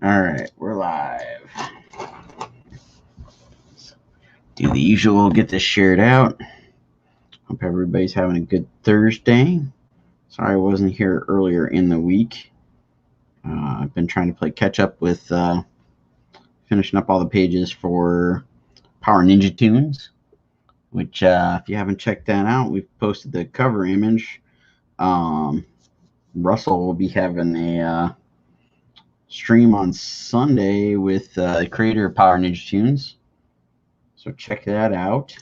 All right, we're live. Do the usual, get this shared out. Hope everybody's having a good Thursday. Sorry I wasn't here earlier in the week. I've been trying to play catch up with finishing up all the pages for Power Ninja Tunes, which if you haven't checked that out, we've posted the cover image. Russell will be having a stream on Sunday with the creator of Power Ninja Tunes. So check that out.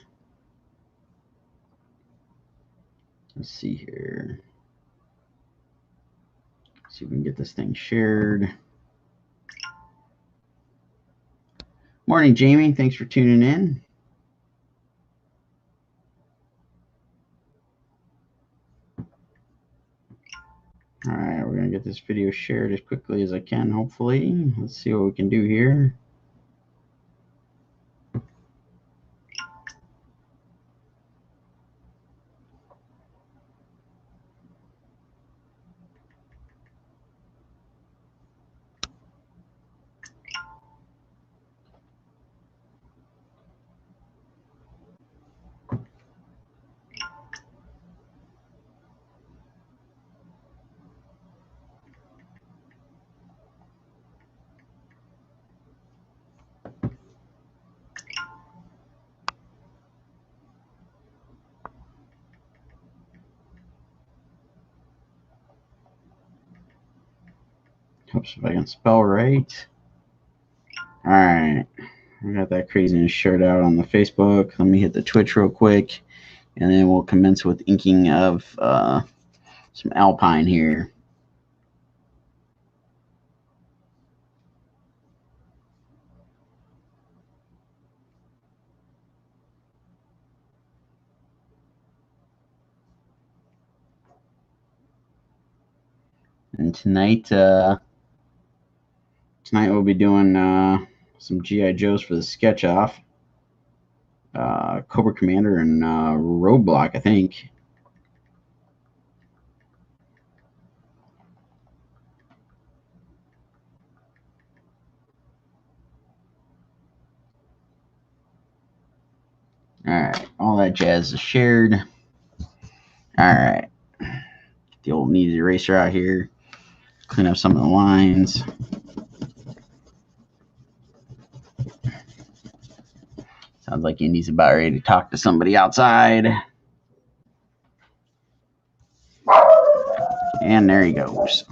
Let's see here. See if we can get this thing shared. Morning, Jamie. Thanks for tuning in. All right, we're going to get this video shared as quickly as I can, hopefully. Let's see what we can do here. Helps if I can spell right. All right, we got that craziness shared out on the Facebook. Let me hit the Twitch real quick, and then we'll commence with inking of some Alpine here. And tonight we'll be doing some G.I. Joes for the sketch off. Cobra Commander and Roadblock, I think. All right, all that jazz is shared. All right, get the old knees eraser out here. Clean up some of the lines. Sounds like Indy's about ready to talk to somebody outside. And there he goes.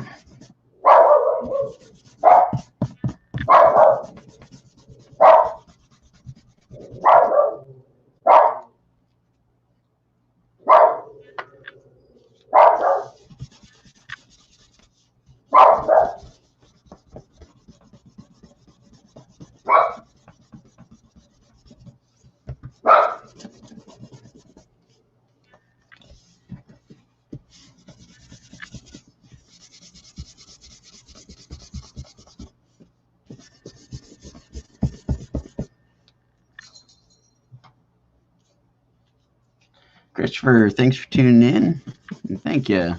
Christopher, thanks for tuning in. And thank you.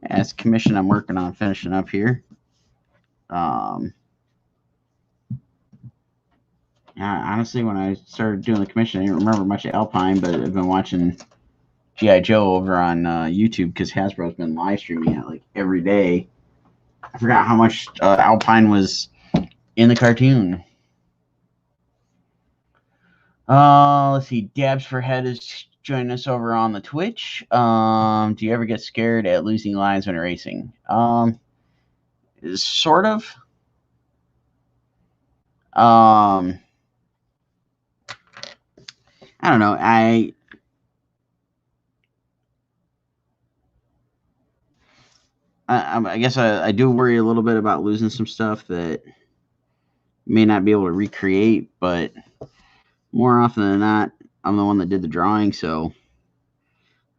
As commission, I'm working on finishing up here. Yeah, honestly, when I started doing the commission, I didn't remember much of Alpine, but I've been watching G.I. Joe over on YouTube because Hasbro's been live streaming it like every day. I forgot how much Alpine was in the cartoon. Let's see. Dabs for Head is joining us over on the Twitch. Do you ever get scared at losing lines when racing? Sort of. I don't know. I guess I do worry a little bit about losing some stuff that may not be able to recreate, but more often than not, I'm the one that did the drawing, so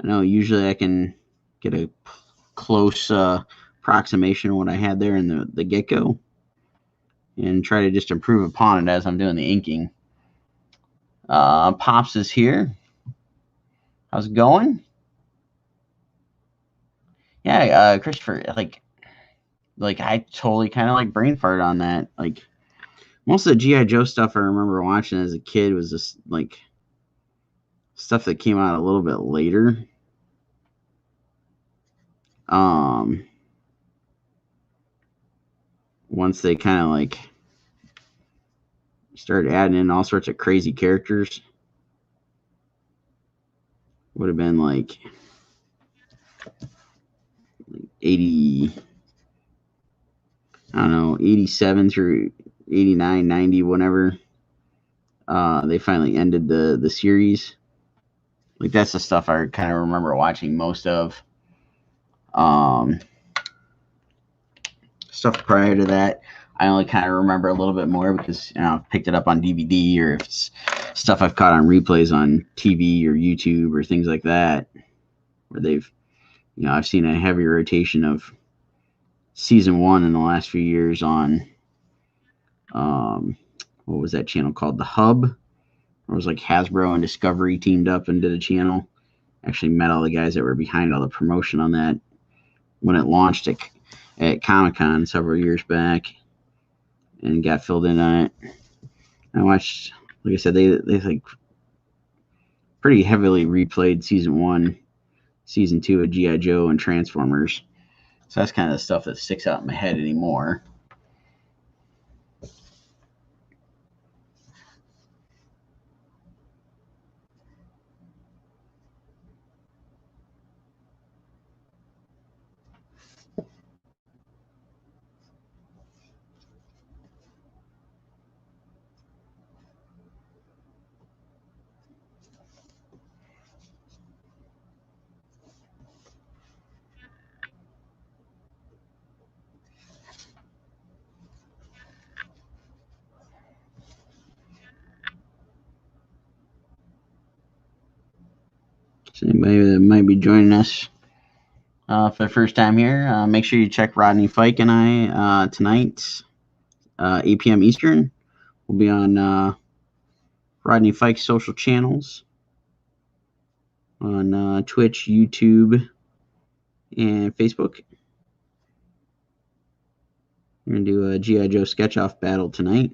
I know usually I can get a close approximation of what I had there in the get-go and try to just improve upon it as I'm doing the inking. Pops is here. How's it going? Yeah, Christopher, like, like I totally kind of like brain fart on that. Like most of the GI Joe stuff I remember watching as a kid was just like stuff that came out a little bit later. Um, Once they kind of like started adding in all sorts of crazy characters, would have been like 80, I don't know, 87 through 89, 90, whenever they finally ended the series. Like that's the stuff I kind of remember watching most of. Um, Stuff prior to that, I only kind of remember a little bit more because I've picked it up on DVD, or if it's stuff I've caught on replays on TV or YouTube or things like that, where they've, I've seen a heavy rotation of season one in the last few years on, what was that channel called? The Hub. It was like Hasbro and Discovery teamed up and did a channel. Actually met all the guys that were behind all the promotion on that when it launched at Comic-Con several years back, and got filled in on it. I watched, like I said, they like pretty heavily replayed season one, season two of GI Joe and Transformers. So that's kind of the stuff that sticks out in my head anymore. So anybody that might be joining us for the first time here, make sure you check Rodney Fike and I tonight, 8 p.m. Eastern. We'll be on Rodney Fike's social channels on Twitch, YouTube, and Facebook. We're going to do a G.I. Joe sketch-off battle tonight.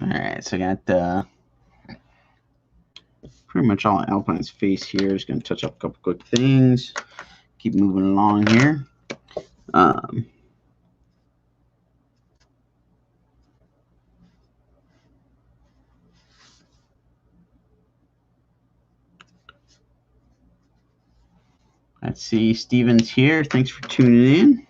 All right, so I got pretty much all Alpine's face here. Just going to touch up a couple quick things. Keep moving along here. Let's see, Steven's here. Thanks for tuning in.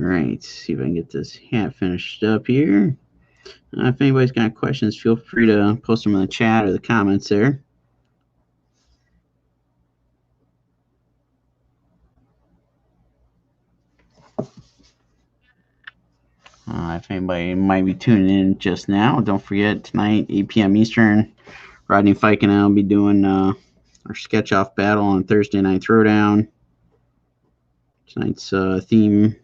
right, see if I can get this hat finished up here. If anybody's got questions, feel free to post them in the chat or the comments there. If anybody might be tuning in just now, don't forget tonight, 8 p.m. Eastern, Rodney Fike and I will be doing our sketch-off battle on Thursday Night Throwdown. Tonight's theme,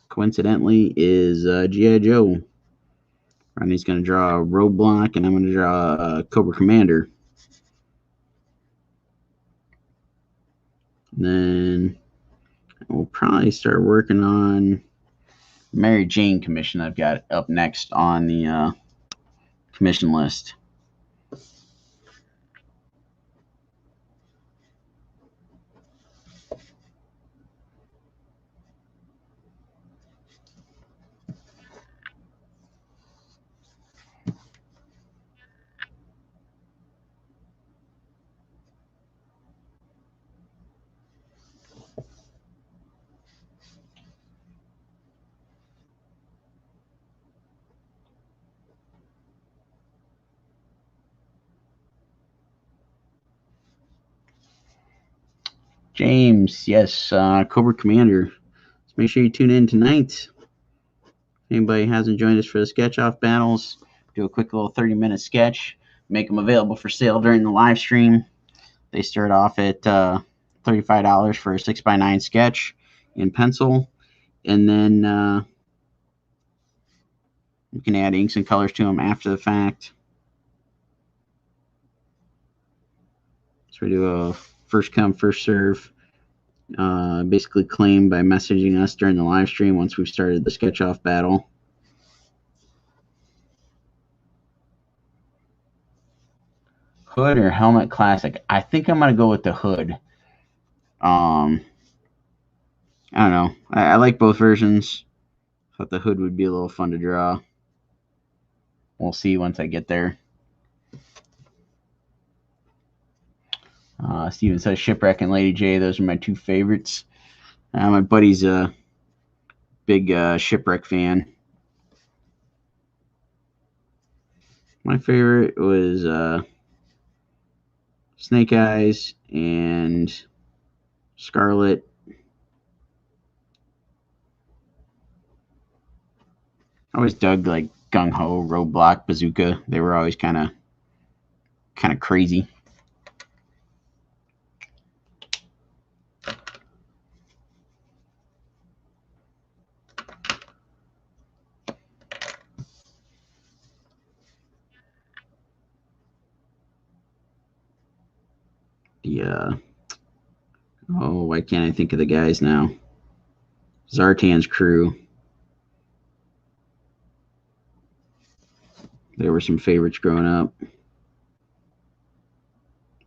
coincidentally, is G.I. Joe. Rodney's going to draw a Roadblock, and I'm going to draw a Cobra Commander. And then we'll probably start working on Mary Jane commission I've got up next on the commission list. James, yes, Cobra Commander. So make sure you tune in tonight. If anybody hasn't joined us for the sketch-off battles, do a quick little 30-minute sketch. Make them available for sale during the live stream. They start off at $35 for a 6x9 sketch in pencil. And then you can add inks and colors to them after the fact. So we do a first come, first serve. Basically claim by messaging us during the live stream once we've started the sketch-off battle. Hood or helmet classic? I think I'm going to go with the hood. I don't know. I like both versions. Thought the hood would be a little fun to draw. We'll see once I get there. Steven says Shipwreck and Lady J. Those are my two favorites. My buddy's a big Shipwreck fan. My favorite was Snake Eyes and Scarlet. I always dug like Gung Ho, Roadblock, Bazooka. They were always kind of crazy. The why can't I think of the guys now? Zartan's crew. There were some favorites growing up. I'm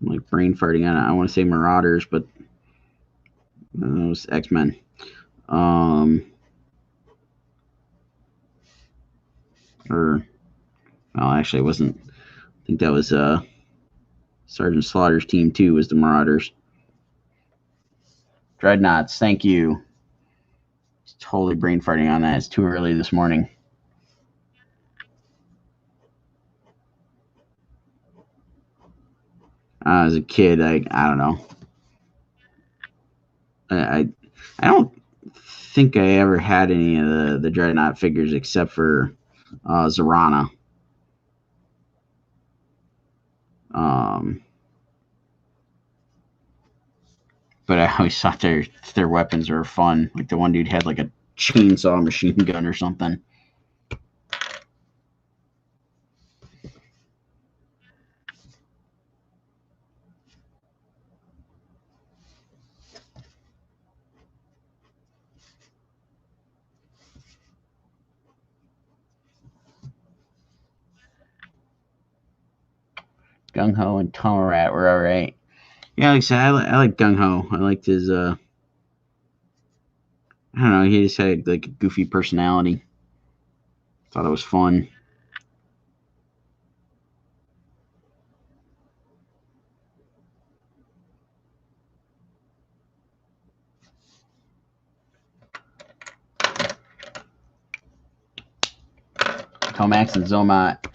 like brain farting on it. I want to say Marauders, but it was X-Men. Actually, it wasn't. I think that was Sergeant Slaughter's team too. Was the Marauders? Dreadnoughts. Thank you. Totally brain farting on that. It's too early this morning. As a kid, I don't know. I don't think I ever had any of the Dreadnought figures except for Zorana. But I always thought their weapons were fun. Like the one dude had like a chainsaw machine gun or something. Gung Ho and Tomarat were all right. Yeah, like I said, I like Gung Ho. I liked his I don't know, he just had like a goofy personality. Thought it was fun. Tomax and Zomot.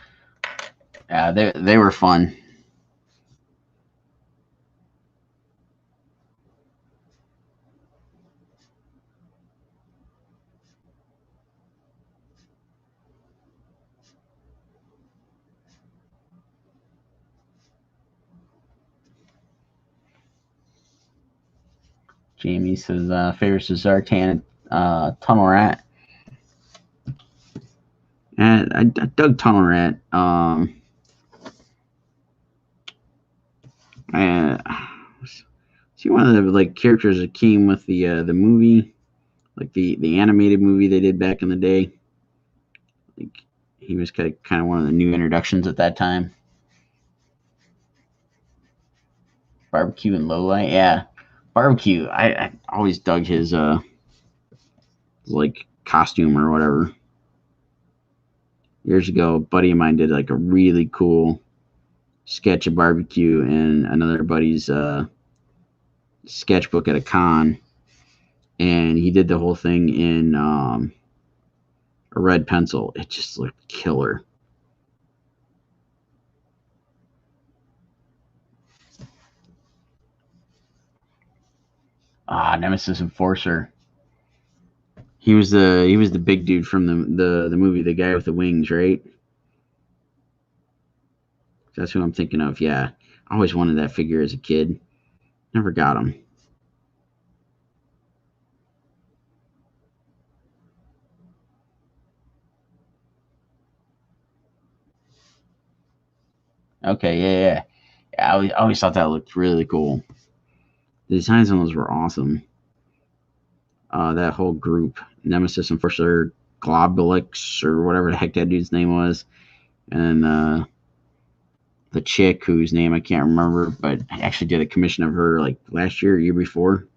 Yeah, they were fun. Jamie says favorites is Zartan Tunnel Rat. And I dug Tunnel Rat. And see one of the like characters that came with the movie, like the animated movie they did back in the day. Like he was kind of one of the new introductions at that time. Barbecue and Lowlight, yeah. Barbecue, I always dug his like costume or whatever. Years ago, a buddy of mine did like a really cool sketch of Barbecue in another buddy's sketchbook at a con, and he did the whole thing in a red pencil. It just looked killer. Nemesis Enforcer. He was the big dude from the movie, the guy with the wings, right? That's who I'm thinking of. Yeah, I always wanted that figure as a kid. Never got him. Okay, yeah. I always thought that looked really cool. The designs on those were awesome. That whole group, Nemesis Enforcer, Globulix, or whatever the heck that dude's name was, and the chick whose name I can't remember, but I actually did a commission of her like last year, year before.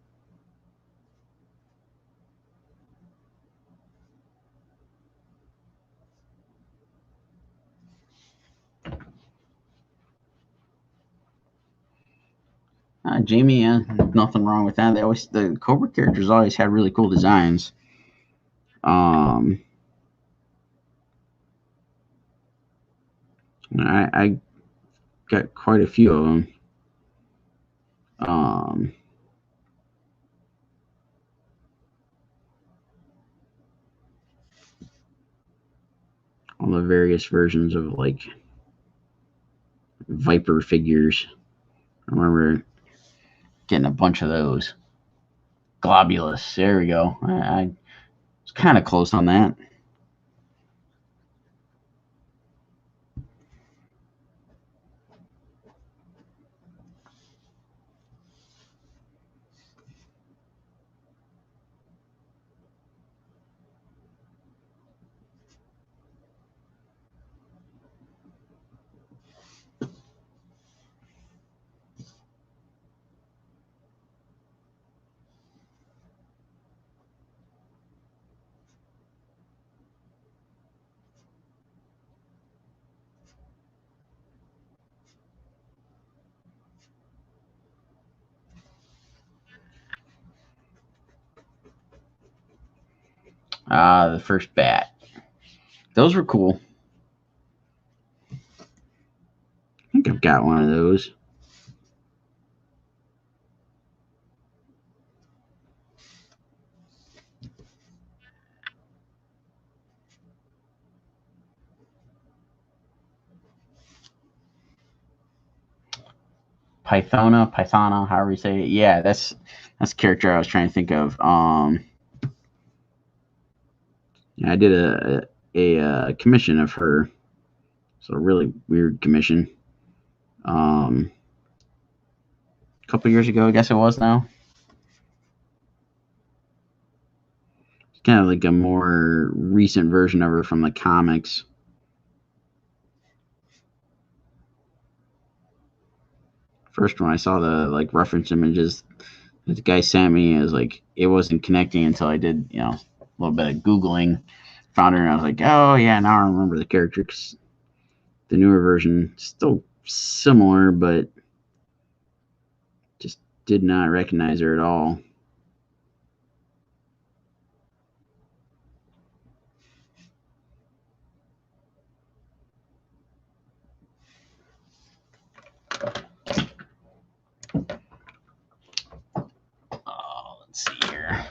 Jamie, nothing wrong with that. The Cobra characters always had really cool designs. Um, I got quite a few of them. All the various versions of like Viper figures. I remember getting a bunch of those. Globulus, there we go. I was kind of close on that. The first bat. Those were cool. I think I've got one of those. Pythona, however you say it. Yeah, that's the character I was trying to think of. Yeah, I did a commission of her. So a really weird commission. A couple years ago, I guess it was now. It's kind of like a more recent version of her from the comics. First, when I saw the like reference images that the guy sent me, is like it wasn't connecting until I did a little bit of googling, found her, and I was like, oh yeah, now I remember the character. 'Cause the newer version still similar, but just did not recognize her at all. Let's see here.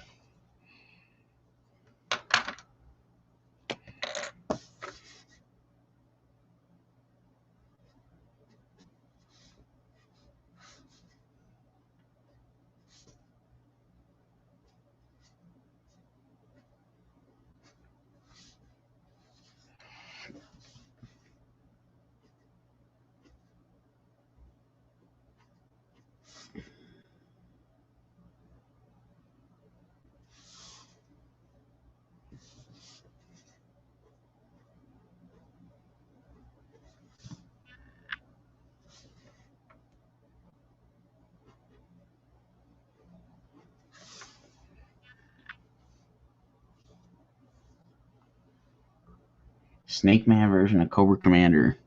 Snake Man version of Cobra Commander.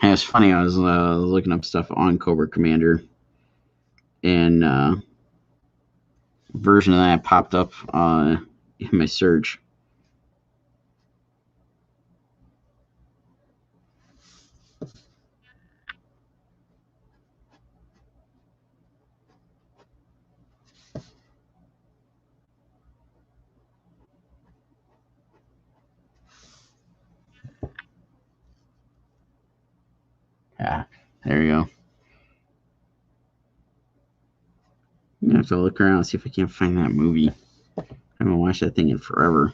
And it's funny, I was looking up stuff on Cobra Commander, and version of that popped up in my search. Yeah, there you go. I have to look around and see if I can't find that movie. I haven't watched that thing in forever.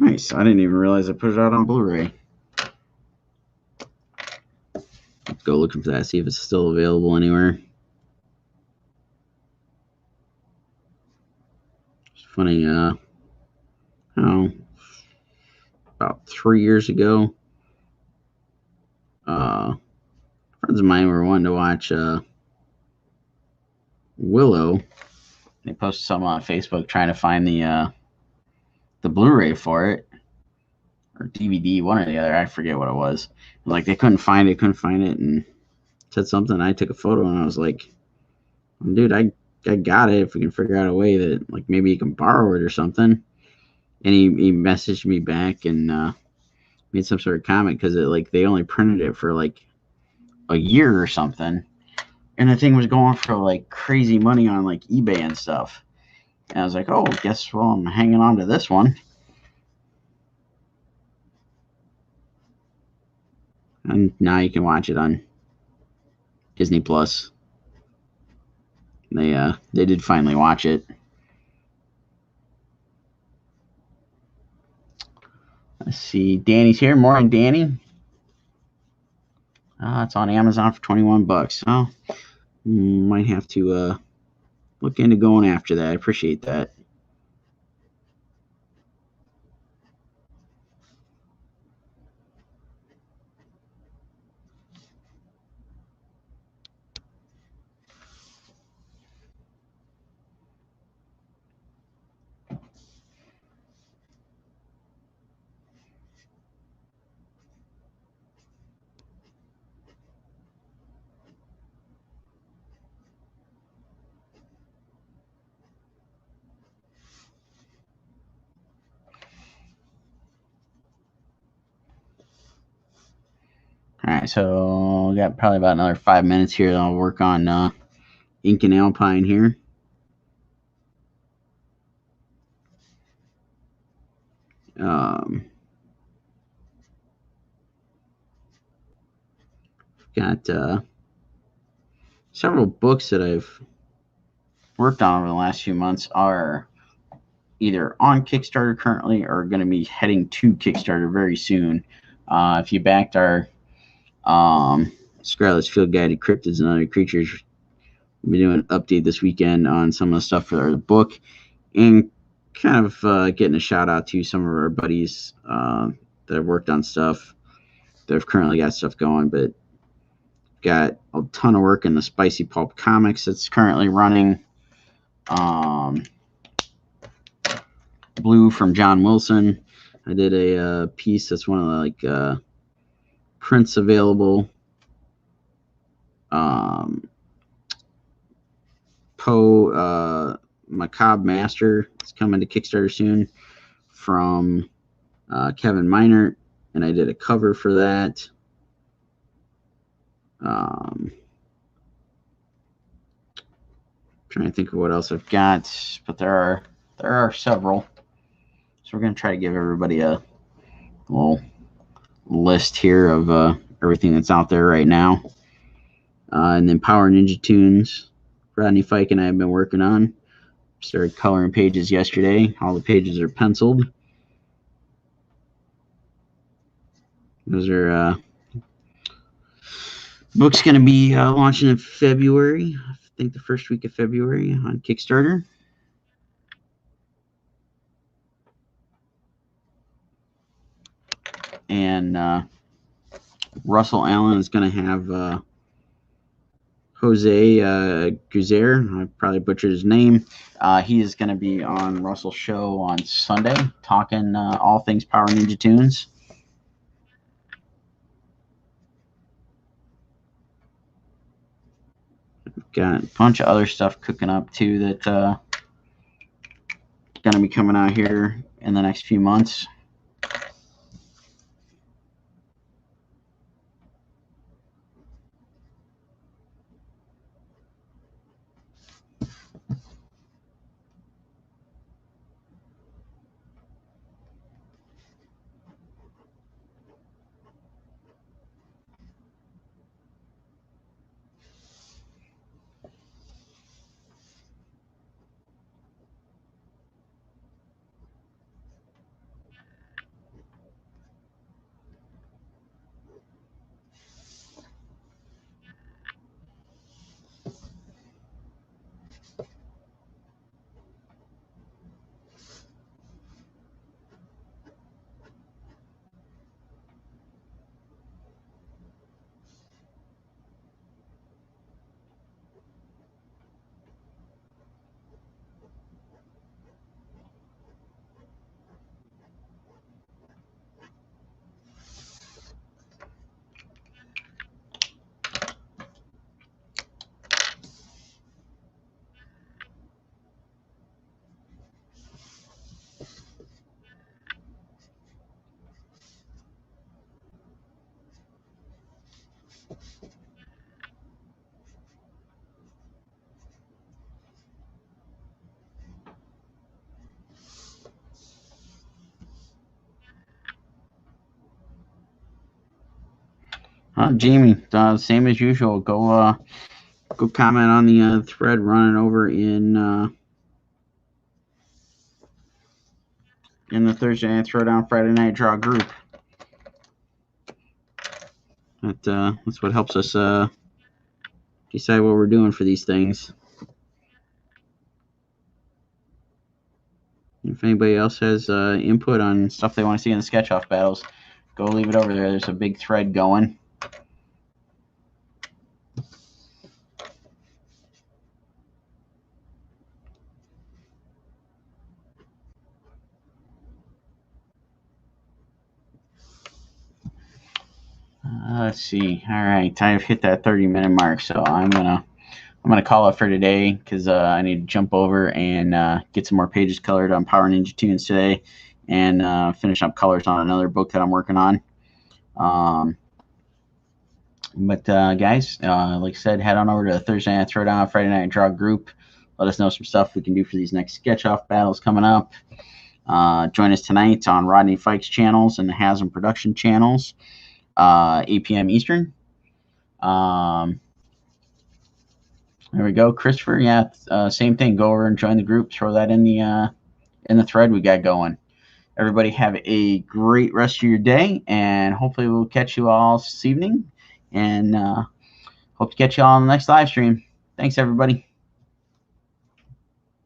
Nice. I didn't even realize I put it out on Blu-ray. Let's go looking for that, see if it's still available anywhere. It's funny, about 3 years ago, friends of mine were wanting to watch Willow. They posted some on Facebook trying to find the Blu-ray for it, or DVD, one or the other. I forget what it was. Like they couldn't find it, and said something. I took a photo and I was like, "Dude, I got it. If we can figure out a way that like maybe you can borrow it or something." And he messaged me back and made some sort of comment because it like they only printed it for like a year or something, and the thing was going for like crazy money on like eBay and stuff. And I was like, "Oh, I'm hanging on to this one." And now you can watch it on Disney Plus. They did finally watch it. Let's see. Danny's here. Morning, Danny. It's on Amazon for $21. Oh, might have to look into going after that. I appreciate that. All right, so we got probably about another 5 minutes here. I'll work on ink and Alpine here. Got several books that I've worked on over the last few months are either on Kickstarter currently or going to be heading to Kickstarter very soon. If you backed our Scarlet's Field Guide to Cryptids and Other Creatures, we'll be doing an update this weekend on some of the stuff for the book, and kind of getting a shout out to some of our buddies that have worked on stuff that have currently got stuff going, but got a ton of work in the Spicy Pulp Comics that's currently running. blue from John Wilson. I did a piece that's one of the prints available. Poe Macabre Master is coming to Kickstarter soon from Kevin Minert, and I did a cover for that. Trying to think of what else I've got, but there are several. So we're gonna try to give everybody a little list here of everything that's out there right now. And then Power Ninja Tunes, Rodney Fike and I have been working on. Started coloring pages yesterday. All the pages are penciled. Those are book's going to be launching in February. I think the first week of February on Kickstarter. And Russell Allen is going to have Jose Guzer. I probably butchered his name. He is going to be on Russell's show on Sunday, talking all things Power Ninja Tunes. Got a bunch of other stuff cooking up too that's going to be coming out here in the next few months. Jamie, same as usual. Go comment on the thread running over in the Thursday Night Throwdown Friday Night Draw group. That's what helps us decide what we're doing for these things. If anybody else has input on stuff they want to see in the sketch-off battles, go leave it over there. There's a big thread going. Let's see. All right, I've hit that 30-minute mark, so I'm gonna call it for today because I need to jump over and get some more pages colored on Power Ninja Tunes today, and finish up colors on another book that I'm working on. But guys, like I said, head on over to Thursday Night Throwdown, Friday Night Draw group. Let us know some stuff we can do for these next sketch-off battles coming up. Join us tonight on Rodney Fike's channels and the Hasm Production channels, 8 p.m. Eastern. There we go, Christopher. Yeah, same thing. Go over and join the group. Throw that in the thread we got going. Everybody have a great rest of your day, and hopefully we'll catch you all this evening. And hope to catch you all on the next live stream. Thanks, everybody.